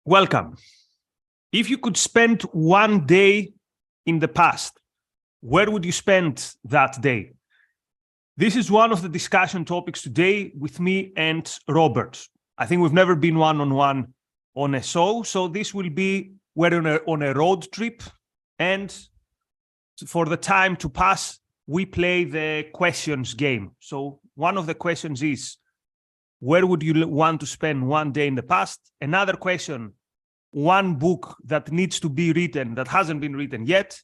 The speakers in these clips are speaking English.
Welcome. If you could spend one day in the past, where would you spend that day? This is one of the discussion topics today with me and Robert. I think we've never been one-on-one on a show, so this will be we're on a road trip, and for the time to pass, we play the questions game. So one of the questions is, where would you want to spend one day in the past? Another question, one book that needs to be written that hasn't been written yet.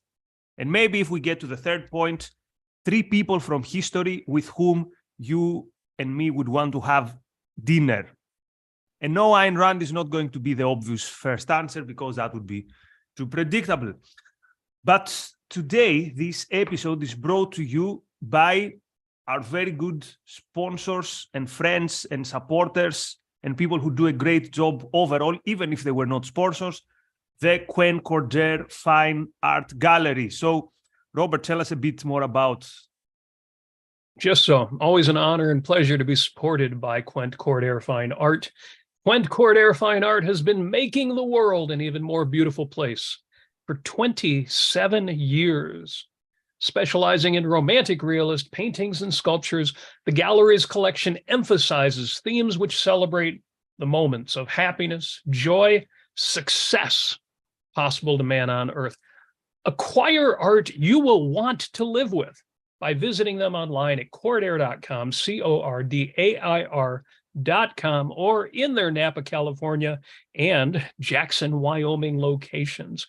And maybe if we get to the third point, 3 people from history with whom you and me would want to have dinner. And no, Ayn Rand is not going to be the obvious first answer because that would be too predictable. But today, this episode is brought to you by our very good sponsors and friends and supporters and people who do a great job overall, even if they were not sponsors, the Quent Cordair Fine Art Gallery. So, Robert, tell us a bit more about. Just so. Always an honor and pleasure to be supported by Quent Cordair Fine Art. Quent Cordair Fine Art has been making the world an even more beautiful place for 27 years. Specializing in Romantic Realist paintings and sculptures, the gallery's collection emphasizes themes which celebrate the moments of happiness, joy, success possible to man on earth. Acquire art you will want to live with by visiting them online at cordair.com, cordair.com, or in their Napa, California and Jackson, Wyoming locations.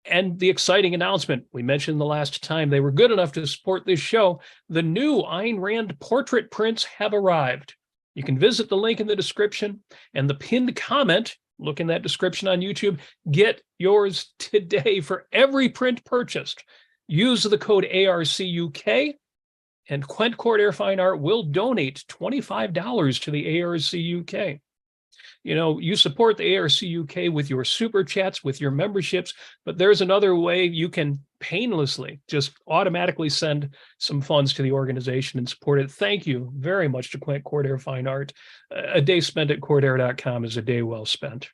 And the exciting announcement we mentioned the last time they were good enough to support this show, the new Ayn Rand portrait prints have arrived. You can visit the link in the description and the pinned comment. Look in that description on YouTube. Get yours today for every print purchased. Use the code ARCUK, and Quent Cordair Fine Art will donate $25 to the ARCUK. You know, you support the ARCUK with your super chats, with your memberships, but there's another way you can painlessly just automatically send some funds to the organization and support it. Thank you very much to Quent Cordair Fine Art. A day spent at cordair.com is a day well spent.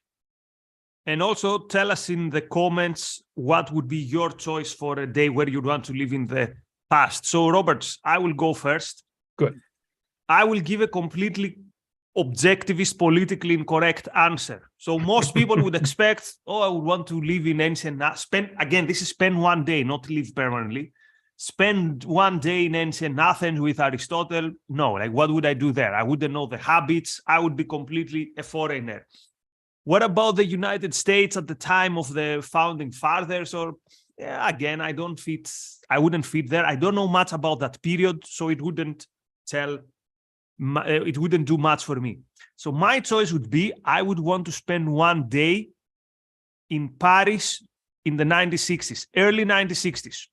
And also tell us in the comments what would be your choice for a day where you'd want to live in the past. So, Robert, I will go first. Good. I will give a completely objectivist, politically incorrect answer. So most people would expect, I would want to live in ancient, this is spend one day, not live permanently. Spend one day in ancient Athens with Aristotle. No, like what would I do there? I wouldn't know the habits. I would be completely a foreigner. What about the United States at the time of the founding fathers? Or again, I wouldn't fit there. I don't know much about that period, so it wouldn't do much for me. So my choice would be, I would want to spend one day in Paris in the 1960s, early 1960s.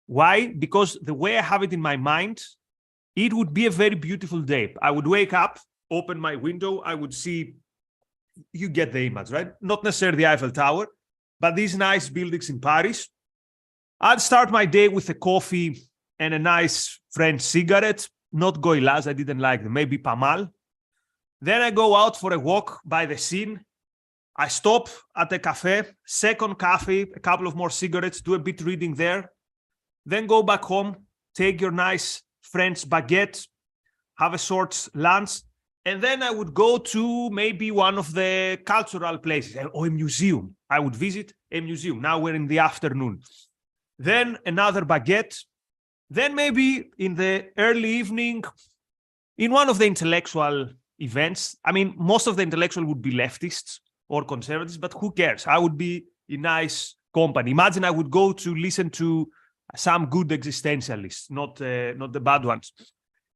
Why? Because the way I have it in my mind, it would be a very beautiful day. I would wake up, open my window, I would see, you get the image, right? Not necessarily the Eiffel Tower, but these nice buildings in Paris. I'd start my day with a coffee and a nice French cigarette. Not Goilas, I didn't like them, maybe Pamal. Then I go out for a walk by the Seine. I stop at a cafe, second coffee, a couple of more cigarettes, do a bit reading there. Then go back home, take your nice French baguette, have a short lunch, and then I would go to maybe one of the cultural places, or a museum. I would visit a museum. Now we're in the afternoon. Then another baguette. Then maybe in the early evening, in one of the intellectual events, I mean, most of the intellectual would be leftists or conservatives, but who cares? I would be in nice company. Imagine I would go to listen to some good existentialists, not the bad ones.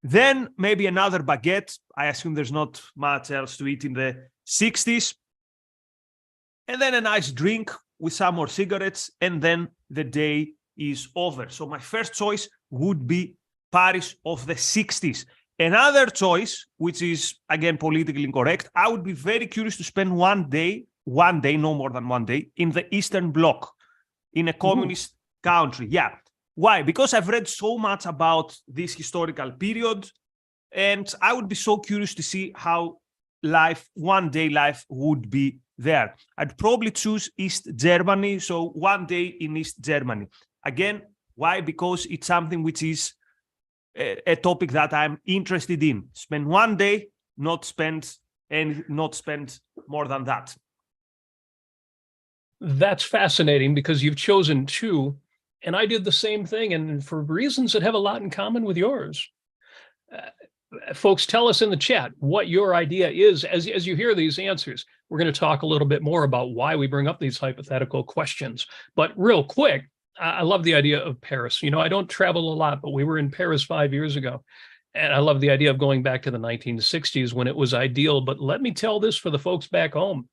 Then maybe another baguette. I assume there's not much else to eat in the 60s. And then a nice drink with some more cigarettes, and then the day is over. So my first choice would be Paris of the 60s. Another choice, which is, again, politically incorrect, I would be very curious to spend one day, no more than one day, in the Eastern Bloc, in a communist country. Yeah. Why? Because I've read so much about this historical period, and I would be so curious to see how life, one day life would be there. I'd probably choose East Germany. So one day in East Germany. Again, why? Because it's something which is a topic that I'm interested in. Spend one day, not spend more than that. That's fascinating because you've chosen two, and I did the same thing, and for reasons that have a lot in common with yours. Folks, tell us in the chat what your idea is as you hear these answers. We're going to talk a little bit more about why we bring up these hypothetical questions. But real quick, I love the idea of Paris. You know, I don't travel a lot, but we were in Paris 5 years ago. And I love the idea of going back to the 1960s when it was ideal. But let me tell this for the folks back home.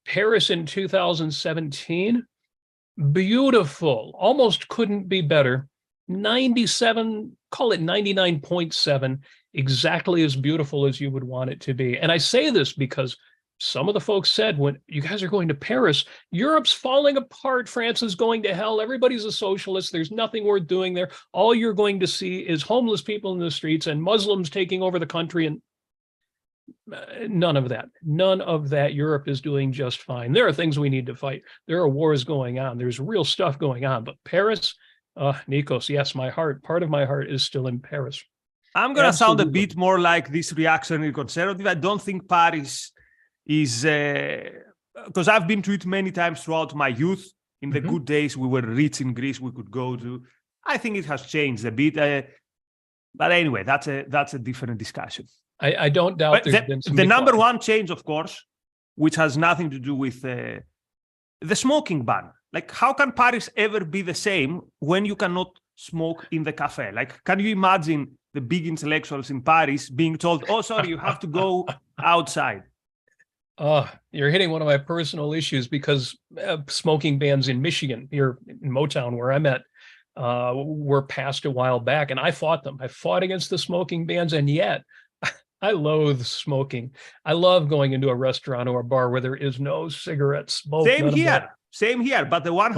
Paris in 2017, beautiful, almost couldn't be better. 97, call it 99.7, exactly as beautiful as you would want it to be. And I say this because some of the folks said, when you guys are going to Paris, Europe's falling apart, France is going to hell, everybody's a socialist, there's nothing worth doing there. All you're going to see is homeless people in the streets and Muslims taking over the country, and none of that. None of that. Europe is doing just fine. There are things we need to fight. There are wars going on. There's real stuff going on. But Paris, Nikos, yes, part of my heart is still in Paris. I'm going to sound a bit more like this reactionary conservative. I don't think Paris is, because I've been to it many times throughout my youth. In the good days, we were rich in Greece, we could go to. I think it has changed a bit. But anyway, that's a different discussion. I don't doubt the number one change, of course, which has nothing to do with the smoking ban. Like, how can Paris ever be the same when you cannot smoke in the cafe? Like, can you imagine the big intellectuals in Paris being told, oh, sorry, you have to go outside? You're hitting one of my personal issues because smoking bans in Michigan, here in Motown, where I'm at, were passed a while back, and I fought them. I fought against the smoking bans, and yet I loathe smoking. I love going into a restaurant or a bar where there is no cigarette smoke. Same here, but the one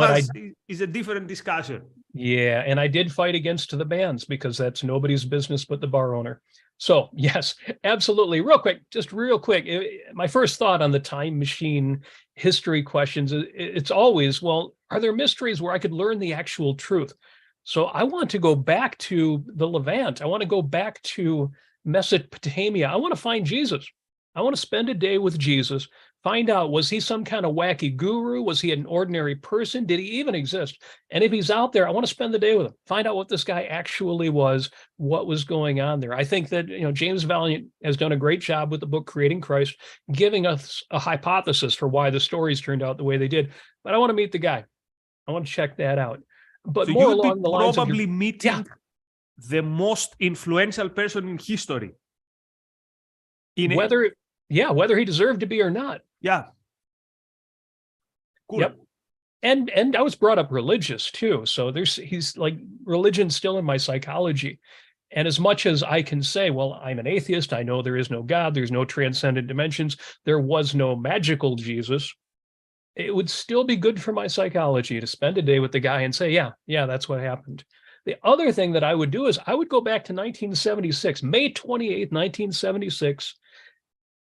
is a different discussion. Yeah, and I did fight against the bans because that's nobody's business but the bar owner. So yes, absolutely. Real quick, my first thought on the time machine history questions, it's always, well, are there mysteries where I could learn the actual truth? So I want to go back to the Levant. I want to go back to Mesopotamia. I want to find Jesus. I want to spend a day with Jesus, find out, was he some kind of wacky guru? Was he an ordinary person? Did he even exist? And if he's out there, I want to spend the day with him, find out what this guy actually was, what was going on there. I think that, James Valiant has done a great job with the book Creating Christ, giving us a hypothesis for why the stories turned out the way they did. But I want to meet the guy. I want to check that out. But so more along the lines of probably meeting the most influential person in history. Whether he deserved to be or not. Yeah. Cool. Yep. And I was brought up religious too. So he's like, religion's still in my psychology. And as much as I can say, well, I'm an atheist, I know there is no God, there's no transcendent dimensions, there was no magical Jesus, it would still be good for my psychology to spend a day with the guy and say, yeah, that's what happened. The other thing that I would do is I would go back to 1976, May 28th, 1976,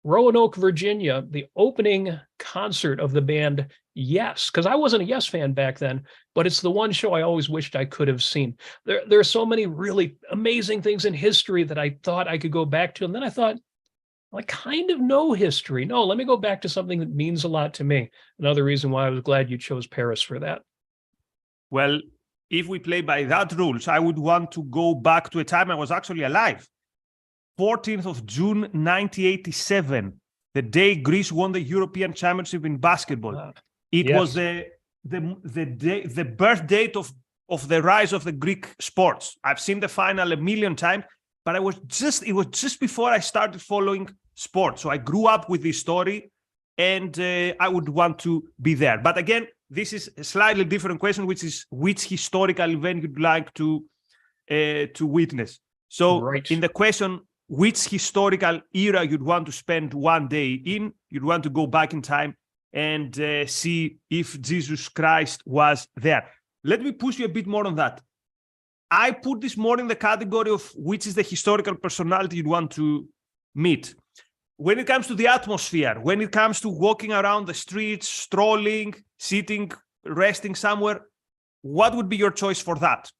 Roanoke, Virginia, the opening concert of the band Yes, because I wasn't a Yes fan back then, but it's the one show I always wished I could have seen. There are so many really amazing things in history that I thought I could go back to. And then I thought, I kind of know history. No, let me go back to something that means a lot to me. Another reason why I was glad you chose Paris for that. Well, if we play by that rules, I would want to go back to a time I was actually alive. 14th of June, 1987, the day Greece won the European Championship in basketball. It was the birth date of the rise of the Greek sports. I've seen the final a million times, but it was just before I started following sports. So I grew up with this story, and I would want to be there. But again, this is a slightly different question, which is which historical event you'd like to witness. So in the question, which historical era you'd want to spend one day in, you'd want to go back in time and see if Jesus Christ was there. Let me push you a bit more on that. I put this more in the category of which is the historical personality you'd want to meet. when it comes to the atmosphere, when it comes to walking around the streets, strolling, sitting, resting somewhere, what would be your choice for that?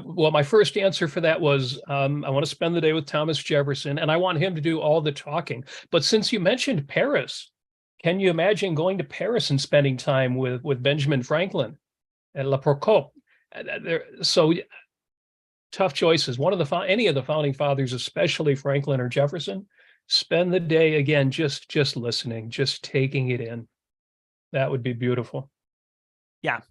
Well, my first answer for that was I want to spend the day with Thomas Jefferson, and I want him to do all the talking. But since you mentioned Paris, can you imagine going to Paris and spending time with Benjamin Franklin and La Procope? So tough choices. Any of the founding fathers, especially Franklin or Jefferson, spend the day again just listening, just taking it in. That would be beautiful. Yeah.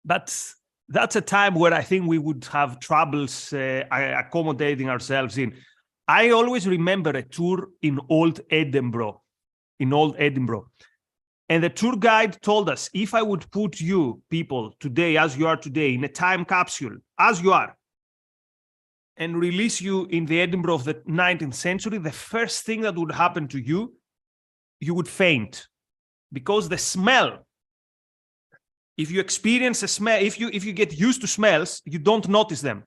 That's a time where I think we would have troubles accommodating ourselves in. I always remember a tour in Old Edinburgh. And the tour guide told us, if I would put you people today, as you are today, in a time capsule, as you are, and release you in the Edinburgh of the 19th century, the first thing that would happen to you, you would faint. Because the smell, if you experience a smell, if you get used to smells, you don't notice them.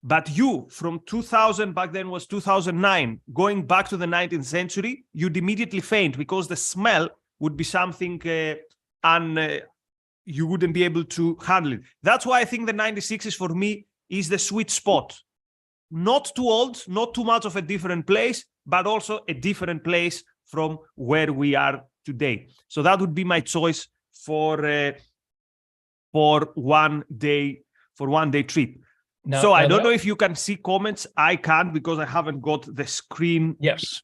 But you, from 2000, back then was 2009, going back to the 19th century, you'd immediately faint because the smell would be something you wouldn't be able to handle it. That's why I think the 96s for me is the sweet spot. Not too old, not too much of a different place, but also a different place from where we are today. So that would be my choice for one day trip. So I don't know if you can see comments. I can't because I haven't got the screen. Yes.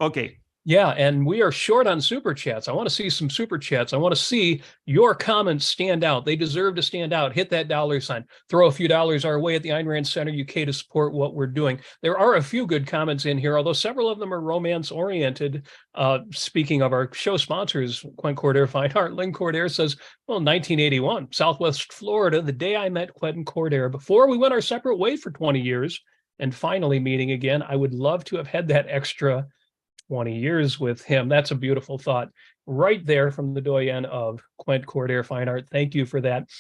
Okay. Yeah, and we are short on super chats. I want to see some super chats. I want to see your comments stand out. They deserve to stand out. Hit that $sign. Throw a few dollars our way at the Ayn Rand Center UK to support what we're doing. There are a few good comments in here, although several of them are romance-oriented. Speaking of our show sponsors, Quent Cordair Fine Art, Lynn Cordair says, well, 1981, Southwest Florida, the day I met Quent Cordair, before we went our separate ways for 20 years, and finally meeting again. I would love to have had that extra 20 years with him. That's a beautiful thought right there from the doyen of Quent Cordair Fine Art. Thank you for that.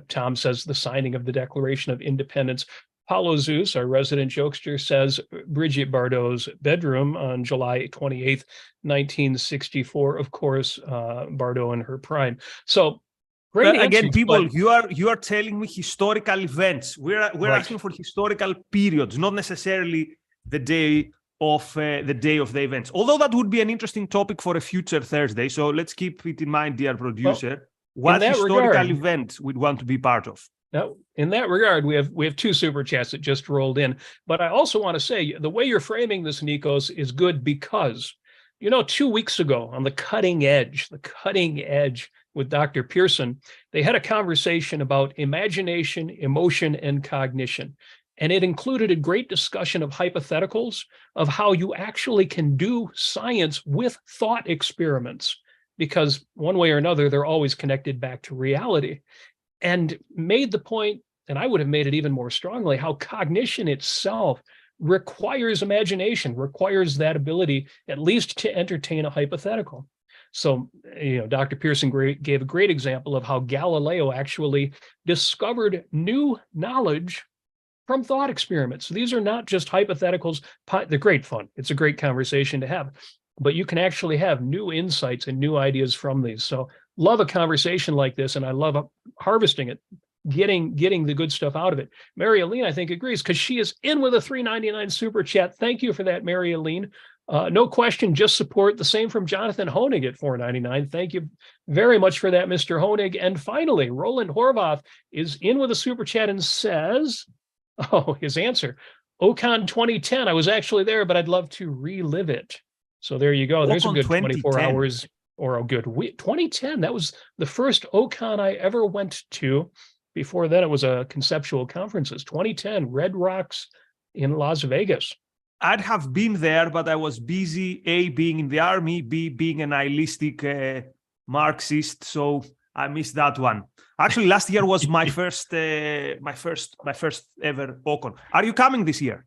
Tom says the signing of the Declaration of Independence. Paulo Zeus, our resident jokester, says Brigitte Bardot's bedroom on July 28th, 1964. Of course, Bardot in her prime. So great answers, again, people, you are telling me historical events. We're right. Asking for historical periods, not necessarily the day of the events. Although that would be an interesting topic for a future Thursday. So let's keep it in mind, dear producer. What historical event we'd want to be part of? Now, in that regard, we have two super chats that just rolled in. But I also want to say the way you're framing this, Nikos, is good because, 2 weeks ago on the cutting edge with Dr. Pearson, they had a conversation about imagination, emotion, and cognition. And it included a great discussion of hypotheticals of how you actually can do science with thought experiments, because one way or another, they're always connected back to reality. And made the point, and I would have made it even more strongly, how cognition itself requires imagination, requires that ability at least to entertain a hypothetical. So, Dr. Pearson gave a great example of how Galileo actually discovered new knowledge from thought experiments. So these are not just hypotheticals. They're great fun. It's a great conversation to have, but you can actually have new insights and new ideas from these. So love a conversation like this, and I love harvesting it, getting the good stuff out of it. Mary Aline, I think, agrees because she is in with a $3.99 super chat. Thank you for that, Mary Aline. No question, just support. The same from Jonathan Honig at $4.99. Thank you very much for that, Mr. Honig. And finally, Roland Horvath is in with a super chat and says, his answer, OCON 2010. I was actually there, but I'd love to relive it. So there you go. There's a good 24 hours or a good week. 2010, that was the first OCON I ever went to. Before that, it was a conceptual conferences. 2010, Red Rocks in Las Vegas. I'd have been there, but I was busy, A, being in the army, B, being a nihilistic Marxist. So I missed that one. Actually, last year was my first ever OCON. Are you coming this year?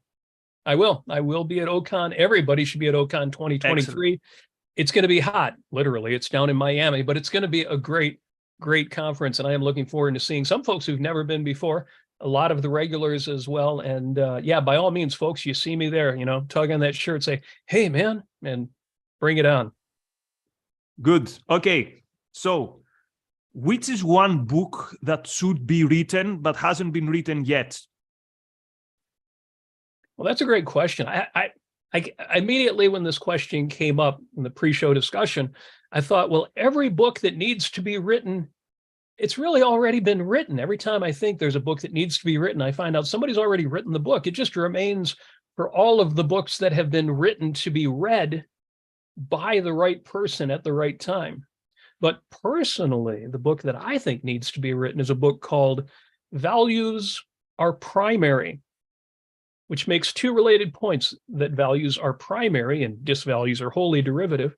I will. I will be at OCON. Everybody should be at OCON 2023. Excellent. It's going to be hot, literally. It's down in Miami, but it's going to be a great conference, and I am looking forward to seeing some folks who've never been before. a lot of the regulars as well. And yeah, by all means, folks, you see me there, tug on that shirt, say, hey, man, and bring it on. Good. Okay. So, which is one book that should be written but hasn't been written yet? Well, that's a great question. I immediately, when this question came up in the pre-show discussion, I thought, well, every book that needs to be written, it's really already been written. Every time I think there's a book that needs to be written, I find out somebody's already written the book. It just remains for all of the books that have been written to be read by the right person at the right time. But personally, the book that I think needs to be written is a book called Values Are Primary, which makes two related points: that values are primary and disvalues are wholly derivative,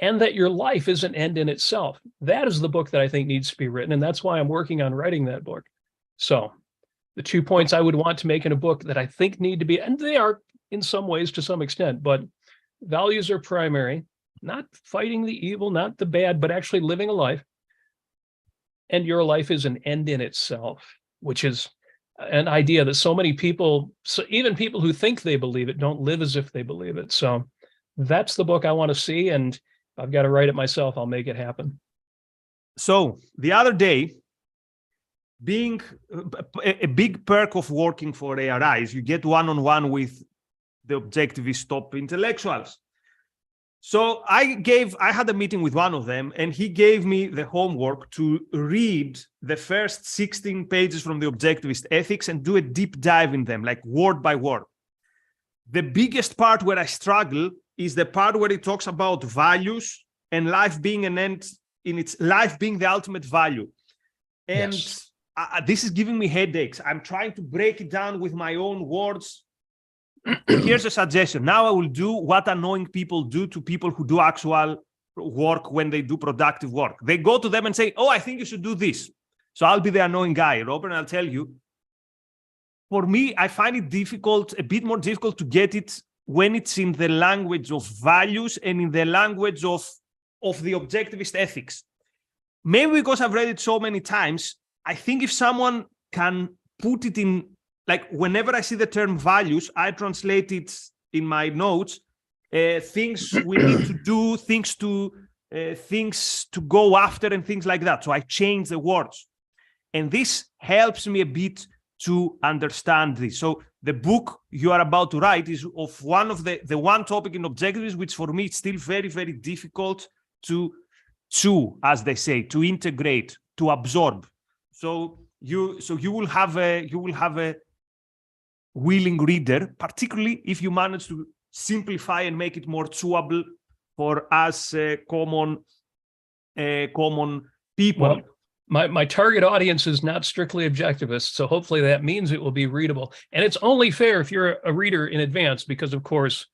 and that your life is an end in itself. That is the book that I think needs to be written, and that's why I'm working on writing that book. So the 2 points I would want to make in a book that I think need to be, and they are in some ways to some extent, but values are primary, not fighting the evil, not the bad, but actually living a life. And your life is an end in itself, which is an idea that so many people, so even people who think they believe it, don't live as if they believe it. So that's the book I want to see, and I've got to write it myself. I'll make it happen. So the other day, being a big perk of working for ARI is you get one-on-one with the objectivist top intellectuals. So I had a meeting with one of them, and he gave me the homework to read the first 16 pages from the Objectivist Ethics and do a deep dive in them, like word by word. The biggest part where I struggle is the part where it talks about values and life being an end in its life being the ultimate value. And yes, this is giving me headaches. I'm trying to break it down with my own words. Here's a suggestion. Now I will do what annoying people do to people who do actual work when they do productive work. They go to them and say, oh, I think you should do this. So I'll be the annoying guy, Robert, and I'll tell you, for me, I find it difficult, a bit more difficult to get it when it's in the language of values and in the language of the objectivist ethics. Maybe because I've read it so many times, I think if someone can put it in, like whenever I see the term values, I translate it in my notes, things we need to do, things to go after and things like that. So I change the words. And this helps me a bit to understand this. So the book you are about to write is of one of the one topic in objectivism, which for me it's still very, very difficult to chew, as they say, to integrate, to absorb. So you will have a willing reader, particularly if you manage to simplify and make it more chewable for us common people. Well, my target audience is not strictly objectivist, so hopefully that means it will be readable. And it's only fair if you're a reader in advance, because of course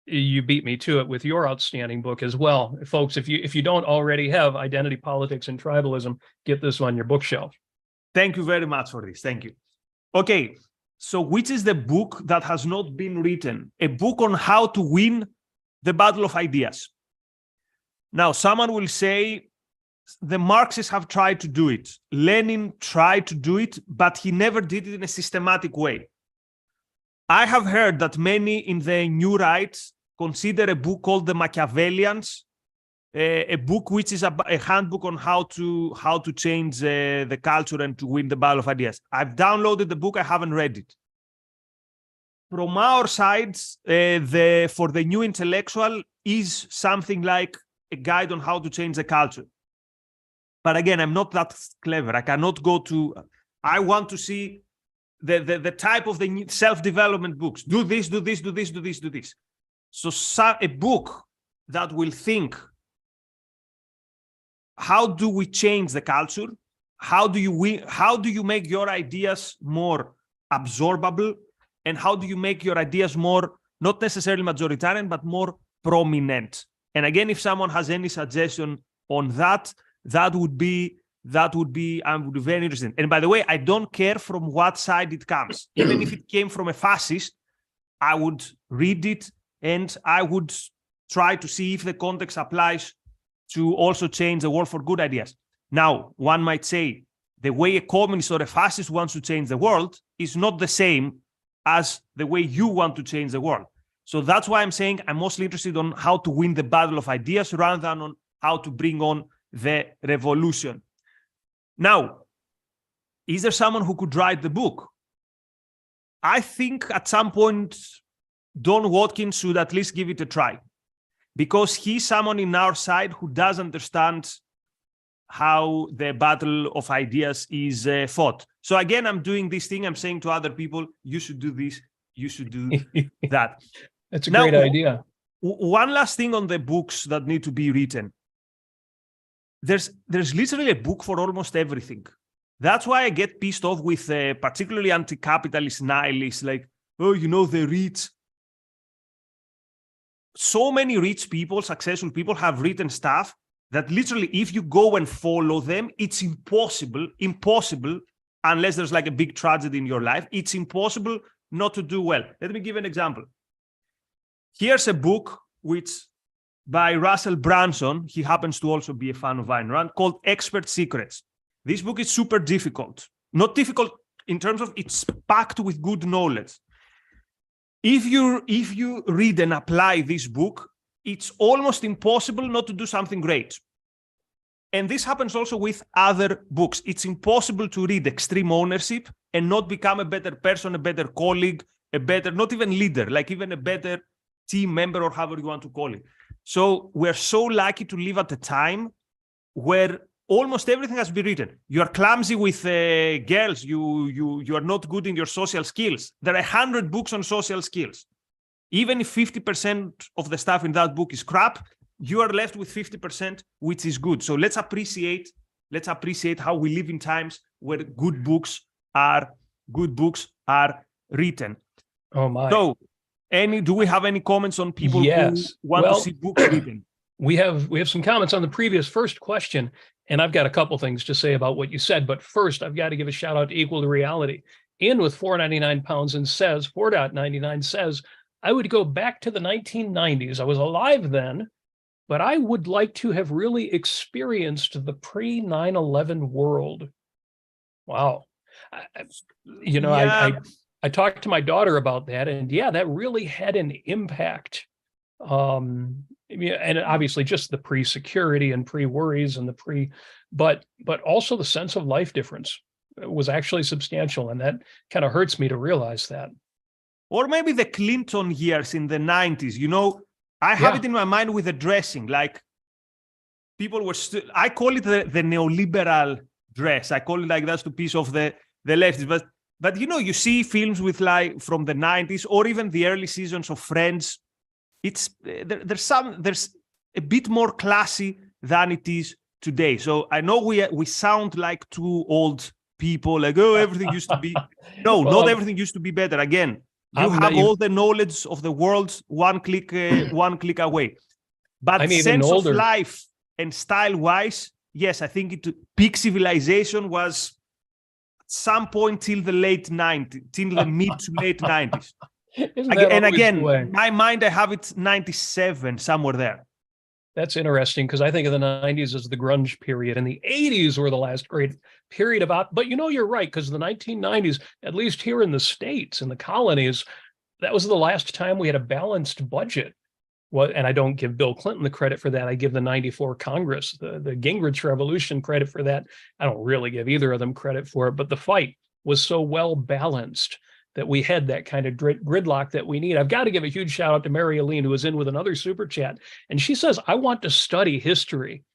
you beat me to it with your outstanding book as well. Folks, if you don't already have Identity, Politics, and Tribalism, get this on your bookshelf. Thank you very much for this. Thank you. Okay, so which is the book that has not been written? A book on how to win the battle of ideas. Now, someone will say, the Marxists have tried to do it. Lenin tried to do it, but he never did it in a systematic way. I have heard that many in the New Right consider a book called The Machiavellians, a book which is a handbook on how to change the culture and to win the battle of ideas. I've downloaded the book. I haven't read it. From our side, for the new intellectual is something like a guide on how to change the culture. But again, I'm not that clever. I cannot go to, I want to see the type of the self-development books. Do this, do this, do this, do this, do this. So a book that will think, how do we change the culture? How do you make your ideas more absorbable? And how do you make your ideas more, not necessarily majoritarian, but more prominent? And again, if someone has any suggestion on that, that would be I would be very interested. And by the way, I don't care from what side it comes. Even if it came from a fascist, I would read it and I would try to see if the context applies to also change the world for good ideas. Now, one might say, the way a communist or a fascist wants to change the world is not the same as the way you want to change the world. So that's why I'm saying I'm mostly interested on how to win the battle of ideas rather than on how to bring on the revolution. Now, is there someone who could write the book? I think at some point, Don Watkins should at least give it a try, because he's someone in our side who does understand how the battle of ideas is fought. So again, I'm doing this thing. I'm saying to other people, you should do this, you should do that. That's a great idea. One last thing on the books that need to be written. There's literally a book for almost everything. That's why I get pissed off with particularly anti-capitalist nihilists, like, oh, you know, the rich. So many rich people, successful people have written stuff that literally, if you go and follow them, it's impossible, unless there's like a big tragedy in your life, it's impossible not to do well. Let me give an example. Here's a book which by Russell Brunson, he happens to also be a fan of Ayn Rand, called Expert Secrets. This book is super difficult. Not difficult in terms of it's packed with good knowledge. If you read and apply this book, it's almost impossible not to do something great. And this happens also with other books. It's impossible to read Extreme Ownership and not become a better person, a better colleague, a better, not even leader, like even a better team member or however you want to call it. So we're so lucky to live at a time where almost everything has been written. You are clumsy with girls. You are not good in your social skills. There are 100 books on social skills. Even if 50% of the stuff in that book is crap, you are left with 50%, which is good. So let's appreciate how we live in times where good books are written. Oh my. So do we have any comments on people who want to see books written? We have some comments on the previous first question, and I've got a couple things to say about what you said. But first, I've got to give a shout out to Equal to Reality. Ian with 4.99 pounds and says, 4.99 says, I would go back to the 1990s. I was alive then, but I would like to have really experienced the pre-9/11 world. Wow. I talked to my daughter about that, and yeah, that really had an impact. And obviously just the pre-security and pre-worries and but also the sense of life difference was actually substantial. And that kind of hurts me to realize that. Or maybe the Clinton years in the 90s, I have it in my mind with the dressing, like people were still, I call it the neoliberal dress. I call it like that's to piece of the leftists. But you see films with like from the 90s or even the early seasons of Friends. It's there's a bit more classy than it is today. So I know we sound like two old people, like, oh, everything used to be. No, not everything used to be better. Again, you have all the knowledge of the world one click away. But sense of life and style-wise, yes, I think peak civilization was at some point till the late 90s, till the mid to late 90s. And again, in my mind, I have it 97, somewhere there. That's interesting, because I think of the 90s as the grunge period, and the 80s were the last great period but you're right, because the 1990s, at least here in the States, in the colonies, that was the last time we had a balanced budget. And I don't give Bill Clinton the credit for that. I give the 94 Congress, the Gingrich Revolution credit for that. I don't really give either of them credit for it, but the fight was so well balanced that we had that kind of gridlock that we need. I've got to give a huge shout out to Mary Aline, who was in with another super chat. And she says, I want to study history.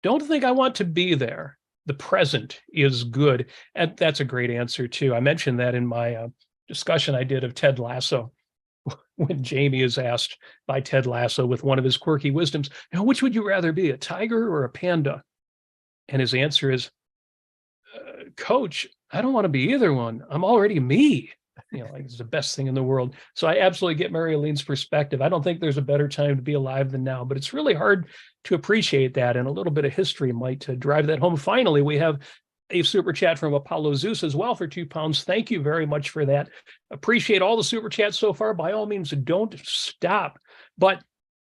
Don't think I want to be there. The present is good. And that's a great answer too. I mentioned that in my discussion I did of Ted Lasso, when Jamie is asked by Ted Lasso with one of his quirky wisdoms, now, which would you rather be, a tiger or a panda? And his answer is, Coach, I don't want to be either one. I'm already me. Like it's the best thing in the world. So I absolutely get Mary Aline's perspective. I don't think there's a better time to be alive than now, but it's really hard to appreciate that. And a little bit of history might drive that home. Finally, we have a super chat from Apollo Zeus as well for £2. Thank you very much for that. Appreciate all the super chats so far. By all means, don't stop. But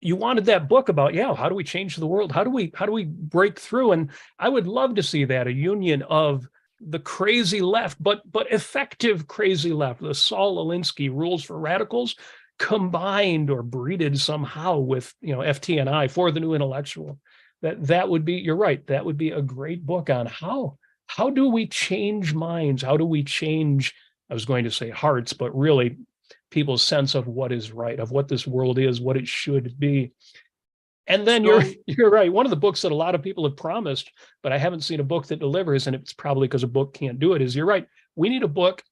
you wanted that book about, how do we change the world? How do we break through? And I would love to see that, a union of the crazy left, but effective crazy left, the Saul Alinsky rules for radicals, combined or breeded somehow with, FT&I, For the New Intellectual. That would be, you're right, that would be a great book on how do we change minds? How do we change, I was going to say hearts, but really people's sense of what is right, of what this world is, what it should be. And then you're right. One of the books that a lot of people have promised, but I haven't seen a book that delivers, and it's probably because a book can't do it, is you're right. We need a book.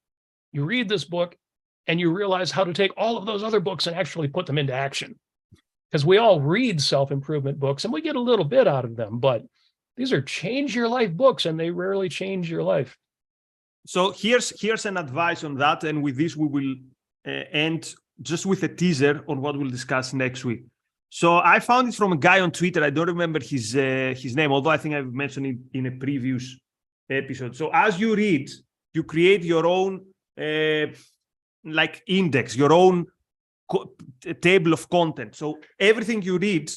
You read this book and you realize how to take all of those other books and actually put them into action. Because we all read self-improvement books and we get a little bit out of them, but these are change your life books and they rarely change your life. So here's an advice on that. And with this, we will end just with a teaser on what we'll discuss next week. So I found it from a guy on Twitter. I don't remember his name, although I think I've mentioned it in a previous episode. So as you read, you create your own index, your own table of content. So everything you read,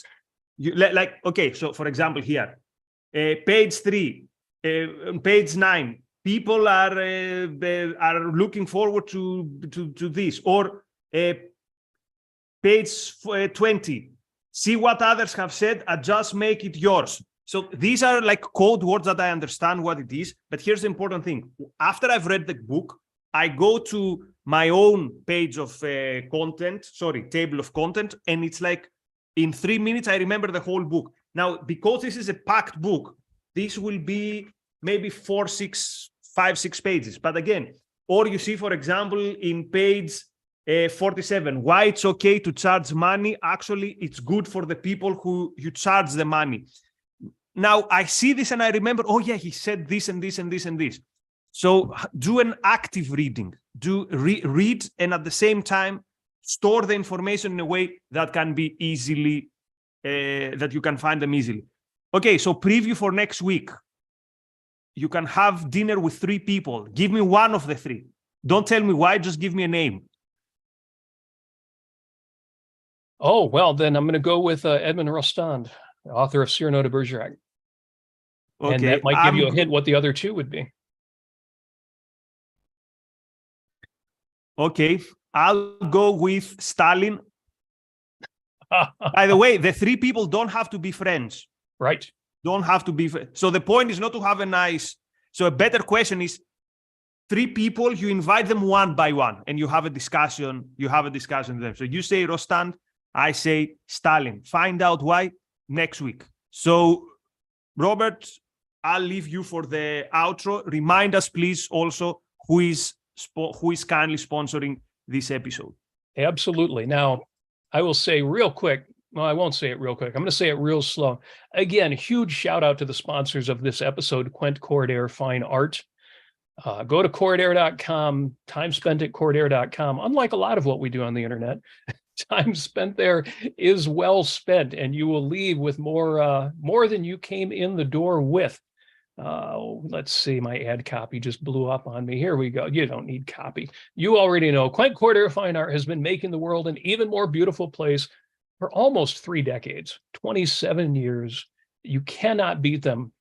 okay. So for example, here, page 3, on page 9, people are looking forward to this, or page 20. See what others have said, just make it yours. So these are like code words that I understand what it is. But here's the important thing. After I've read the book, I go to my own page of table of content. And it's like in 3 minutes, I remember the whole book. Now, because this is a packed book, this will be maybe 5, 6 pages. But again, or you see, for example, in page 47, why it's okay to charge money. Actually, it's good for the people who you charge the money. Now, I see this and I remember, oh yeah, he said this and this and this and this. So do an active reading. Read and at the same time, store the information in a way that can be easily, that you can find them easily. Okay, so preview for next week. You can have dinner with 3 people. Give me one of the 3. Don't tell me why, just give me a name. Oh, well, then I'm going to go with Edmond Rostand, author of Cyrano de Bergerac. Okay. And that might give you a hint what the other 2 would be. Okay, I'll go with Stalin. By the way, the 3 people don't have to be friends. Right. Don't have to be. So the point is not to have a nice. So a better question is 3 people, you invite them one by one and you have a discussion. You have a discussion with them. So you say Rostand, I say Stalin. Find out why next week. So Robert, I'll leave you for the outro. Remind us, please, also who is kindly sponsoring this episode. Absolutely. Now, I will say real quick. Well, I won't say it real quick. I'm going to say it real slow. Again, huge shout out to the sponsors of this episode, Quent Cordair Fine Art. Go to Cordair.com, time spent at Cordair.com. Unlike a lot of what we do on the internet, time spent there is well spent, and you will leave with more than you came in the door with. Let's see, my ad copy just blew up on me. Here we go. You don't need copy. You already know Quent Cordair Fine Art has been making the world an even more beautiful place for almost 3 decades, 27 years. You cannot beat them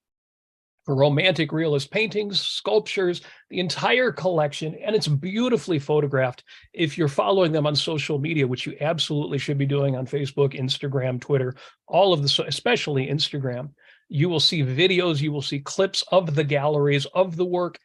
for romantic realist paintings, sculptures, the entire collection, and it's beautifully photographed. If you're following them on social media, which you absolutely should be doing on Facebook, Instagram, Twitter, all of the, especially Instagram, you will see videos, you will see clips of the galleries, of the work,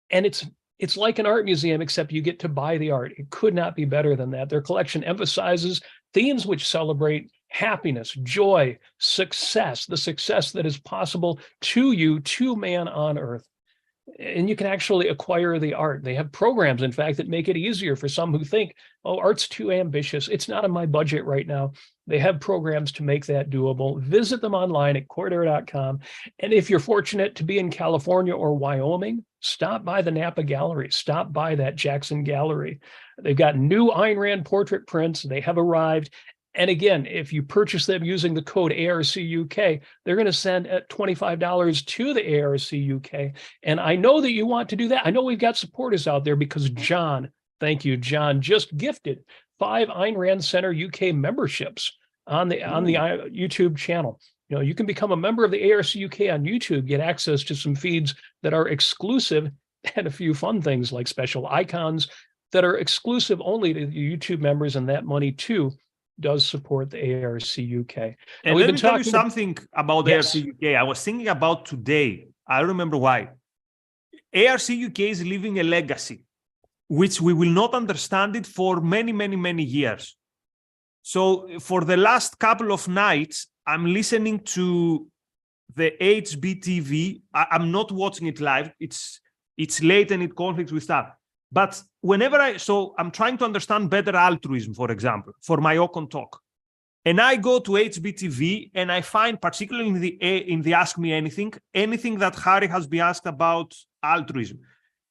and it's like an art museum, except you get to buy the art. It could not be better than that. Their collection emphasizes themes which celebrate happiness, joy, success, the success that is possible to you, to man on earth. And you can actually acquire the art. They have programs, in fact, that make it easier for some who think, oh, art's too ambitious. It's not on my budget right now. They have programs to make that doable. Visit them online at Cordair.com. And if you're fortunate to be in California or Wyoming, stop by the Napa Gallery. Stop by that Jackson Gallery. They've got new Ayn Rand portrait prints. They have arrived. And again, if you purchase them using the code ARCUK, they're going to send $25 to the ARCUK. And I know that you want to do that. I know we've got supporters out there because John, thank you, John, just gifted 5 Ayn Rand Center UK memberships on the YouTube channel. You know, you can become a member of the ARCUK on YouTube, get access to some feeds that are exclusive and a few fun things like special icons that are exclusive only to YouTube members, and that money too does support the ARCUK. And let me tell you something about Yes. ARCUK. I was thinking about today. I don't remember why. ARCUK is leaving a legacy, which we will not understand it for many, many, many years. So for the last couple of nights, I'm listening to the HBTV. I'm not watching it live. It's late and it conflicts with stuff. But whenever I'm trying to understand better altruism, for example, for my Ocon talk. And I go to HBTV and I find, particularly in the Ask Me Anything that Harry has been asked about altruism.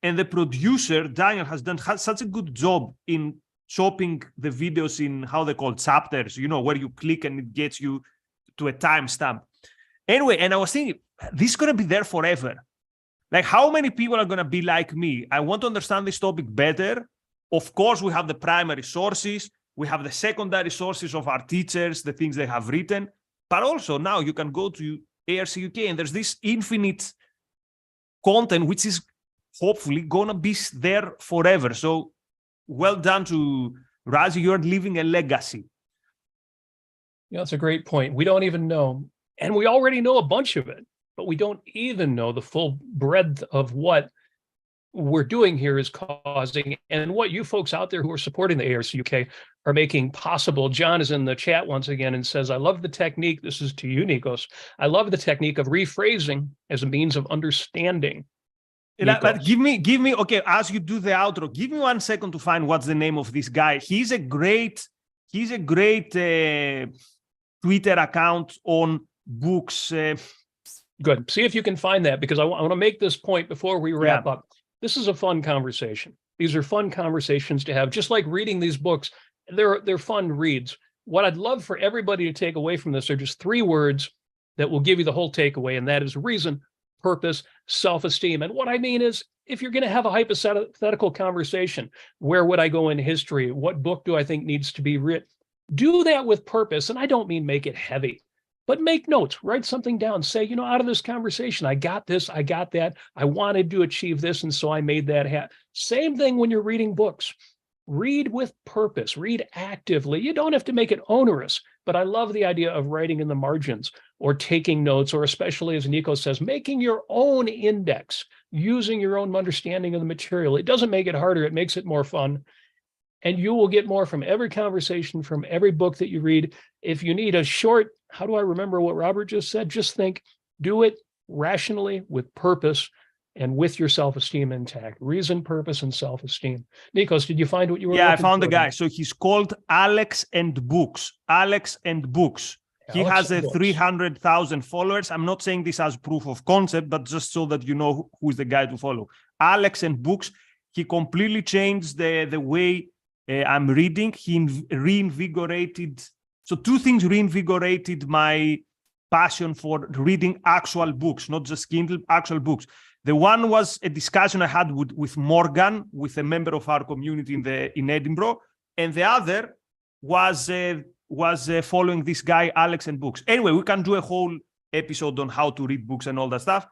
And the producer, Daniel, has done such a good job in chopping the videos in how they call chapters, you know, where you click and it gets you to a timestamp. Anyway, and I was thinking, this is going to be there forever. Like, how many people are going to be like me? I want to understand this topic better. Of course, we have the primary sources. We have the secondary sources of our teachers, the things they have written. But also now you can go to ARCUK and there's this infinite content, which is hopefully going to be there forever. So well done to Razi. You're leaving a legacy. Yeah, that's a great point. We don't even know, and we already know a bunch of it, but we don't even know the full breadth of what we're doing here is causing, and what you folks out there who are supporting the ARCUK are making possible. John is in the chat once again and says, I love the technique. This is to you, Nikos. I love the technique of rephrasing as a means of understanding. But give me, okay, as you do the outro, give me 1 second to find what's the name of this guy. He's a great Twitter account on books. Good. See if you can find that, because I want to make this point before we wrap up. This is a fun conversation. These are fun conversations to have, just like reading these books. They're fun reads. What I'd love for everybody to take away from this are just 3 words that will give you the whole takeaway, and that is reason, purpose, self-esteem. And what I mean is, if you're going to have a hypothetical conversation, where would I go in history? What book do I think needs to be written? Do that with purpose. And I don't mean make it heavy, but make notes, write something down, say, you know, out of this conversation, I got this, I got that, I wanted to achieve this, and so I made that happen. Same thing when you're reading books. Read with purpose, read actively. You don't have to make it onerous, but I love the idea of writing in the margins or taking notes, or especially, as Nico says, making your own index, using your own understanding of the material. It doesn't make it harder, it makes it more fun. And you will get more from every conversation, from every book that you read. If you need a short, how do I remember what Robert just said? Just think, do it rationally, with purpose, and with your self-esteem intact. Reason, purpose, and self-esteem. Nikos, did you find what you were looking for? Yeah, I found the guy. So he's called Alex and Books. Alex and Books. He has 300,000 followers. I'm not saying this as proof of concept, but just so that you know who's the guy to follow. Alex and Books. He completely changed the way I'm reading. He reinvigorated. So 2 things reinvigorated my passion for reading actual books, not just Kindle, actual books. The one was a discussion I had with Morgan, with a member of our community in Edinburgh, and the other was following this guy, Alex and Books. Anyway, we can do a whole episode on how to read books and all that stuff,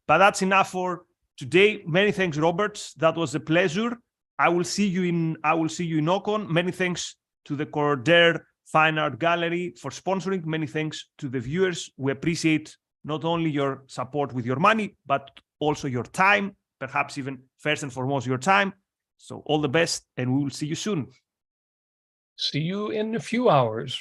but that's enough for today. Many thanks, Robert. That was a pleasure. I will see you in Ocon. Many thanks to the Cordair Fine Art Gallery for sponsoring. Many thanks to the viewers. We appreciate not only your support with your money, but also your time, perhaps even first and foremost your time. So all the best, and we will see you soon. See you in a few hours.